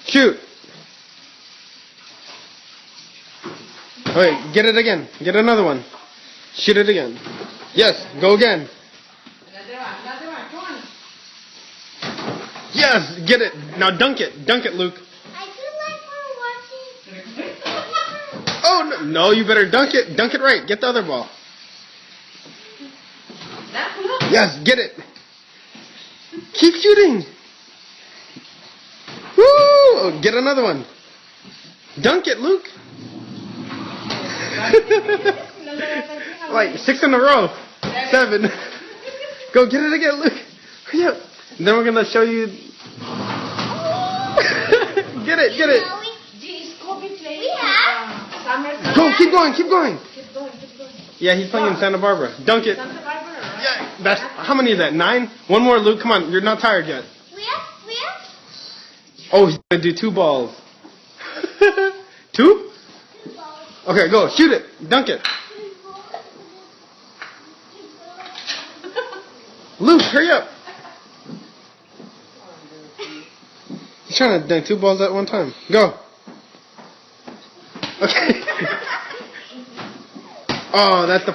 Shoot. Wait, get it again. Get another one. Shoot it again. Yes, go again. Another one, come on. Yes, get it. Now dunk it. Dunk it, Luke. I feel like we're watching. Oh, no, you better dunk it. Dunk it right. Get the other ball. That's look. Yes, get it. Keep shooting. Woo! Get another one. Dunk it, Luke. Like 6 in a row. 7. Go get it again, Luke. Hurry up. Then we're going to show you. Get it, get it. Geez, Kobe playing. We have. Summer. Go, keep going, keep going. Keep going, keep going. Yeah, he's playing in Santa Barbara. Dunk it. Santa Barbara, right? Yeah, that's, how many is that? 9? One more, Luke. Come on, you're not tired yet. We have. Oh, he's going to do 2 balls. 2? Okay, go. Shoot it. Dunk it. Luke, hurry up. He's trying to dunk 2 balls at one time. Go. Okay. Oh, that's the